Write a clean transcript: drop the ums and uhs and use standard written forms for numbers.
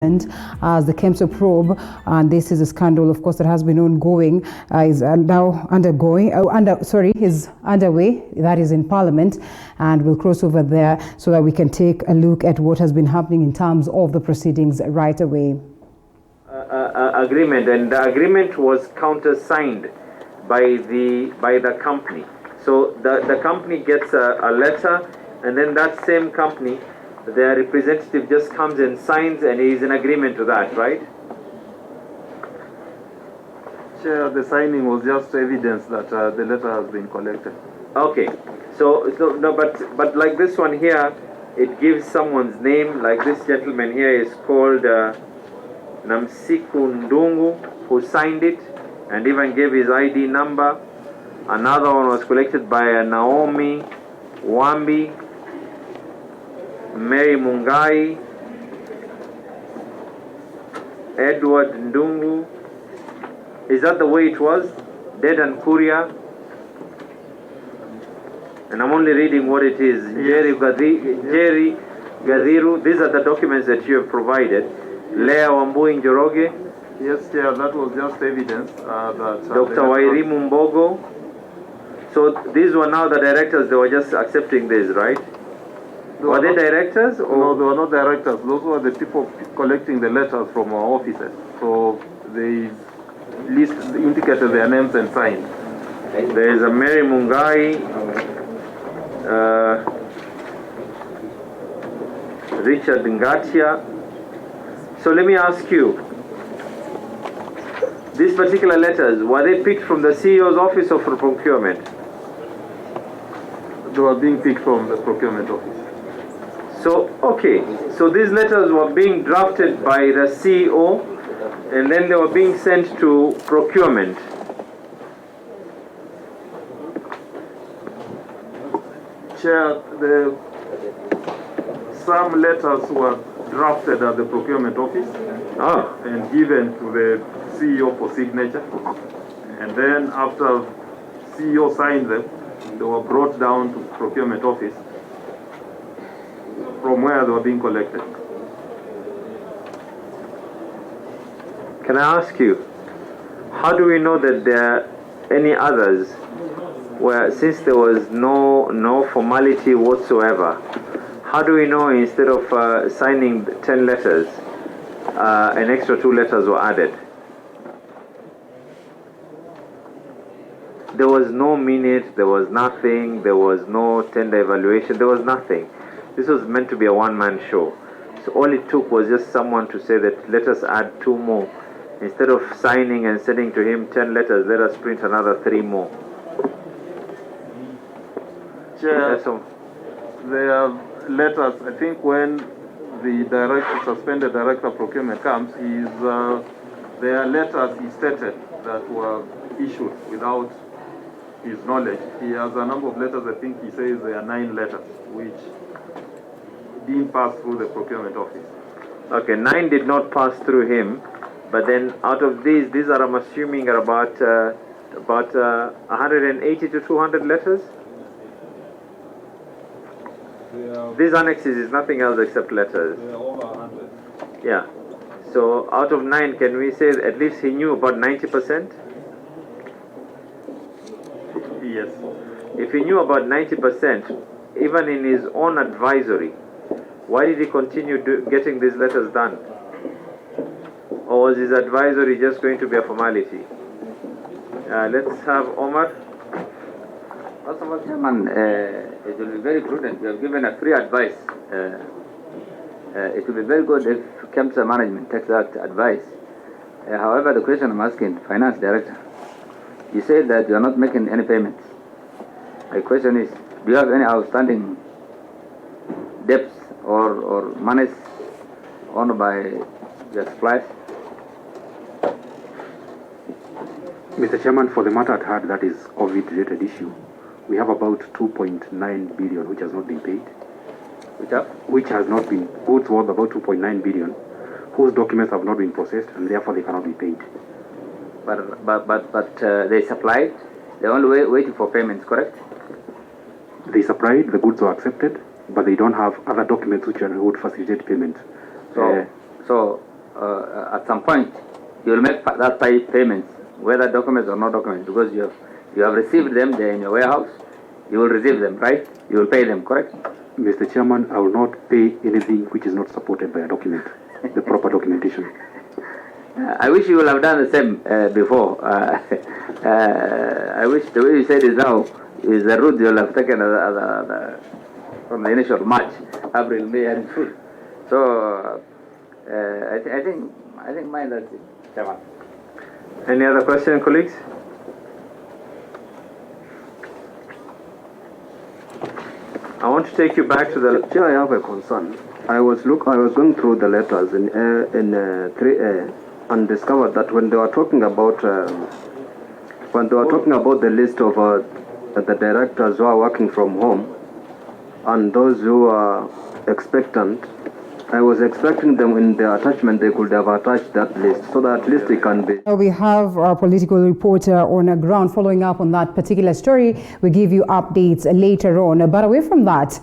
as the KEMSA probe, and this is a scandal, of course, that has been ongoing, is now underway. That is in Parliament, and we'll cross over there so that we can take a look at what has been happening in terms of the proceedings right away. Agreement, and the agreement was countersigned by the company. So the company gets a letter, and then that same company, their representative just comes and signs, and he is in agreement to that, right? Chair, the signing was just evidence that the letter has been collected. Okay, so no, but like this one here, it gives someone's name. Like this gentleman here is called Namsiku Ndungu, who signed it and even gave his ID number. Another one was collected by Naomi Wambi, Mary Mungai, Edward Ndungu. Is that the way it was? Dedan Kuria. And I'm only reading what it is. Jerry Gadhiru. These are the documents that you have provided. Lea Wambui Njoroge. Yes, Chair, that was just evidence that... Dr. Wairimu Mbogo. So these were now the directors, they were just accepting this, right? Were they directors? Or? No, they were not directors. Those were the people collecting the letters from our offices. So they indicated their names and signed. There is a Mary Mungai, Richard Ngatia. So let me ask you, these particular letters, were they picked from the CEO's office or from procurement? They were being picked from the procurement office. So, okay, so these letters were being drafted by the CEO, and then they were being sent to procurement. Chair, some letters were drafted at the procurement office and given to the CEO for signature. And then after CEO signed them, they were brought down to procurement office from where they were being collected. Can I ask you, how do we know that there are any others where, since there was no formality whatsoever, how do we know instead of signing 10 letters, an extra 2 letters were added? There was no minute, there was nothing, there was no tender evaluation, there was nothing. This was meant to be a one-man show. So all it took was just someone to say that let us add 2 more. Instead of signing and sending to him 10 letters, let us print another 3 more. Chair, there are letters, I think when the suspended director of procurement comes, there are letters he stated that were issued without his knowledge. He has a number of letters, I think he says there are 9 letters, which didn't pass through the procurement office. Okay, 9 did not pass through him, but then out of these are, I'm assuming, are about 180 to 200 letters? These annexes is nothing else except letters. There are over 100. Yeah. So out of 9, can we say at least he knew about 90%? Yes. If he knew about 90%, even in his own advisory, why did he continue getting these letters done? Or was his advisory just going to be a formality? Let's have Omar. First of all, Chairman, it will be very prudent. We have given a free advice. It will be very good if KEMSA management takes that advice. However, the question I'm asking, Finance Director, you said that you are not making any payments. My question is, do you have any outstanding debts or monies owned by your suppliers? Mr. Chairman, for the matter at hand, that is COVID-related issue, we have about 2.9 billion which has not been paid. Which has not been, goods worth about 2.9 billion, whose documents have not been processed and therefore they cannot be paid. But they supplied, they're only waiting for payments, correct? They supplied, the goods were accepted, but they don't have other documents which would facilitate payment. So at some point, you will make that payments, whether documents or not documents, because you have received them, they're in your warehouse, you will receive them, right? You will pay them, correct? Mr. Chairman, I will not pay anything which is not supported by a document, the proper documentation. I wish you would have done the same before. I wish the way you said it now is the route you will have taken from the initial March, April, May, and June. So I think mine, that's it, Chairman. Any other question, colleagues? I want to take you back to the... Chair, I have a concern. I was going through the letters in 3A and discovered that when they were talking about the list of the directors who are working from home and those who are expectant, I was expecting them in the attachment they could have attached that list so that at least we can be. We have our political reporter on the ground following up on that particular story. We give you updates later on. But away from that,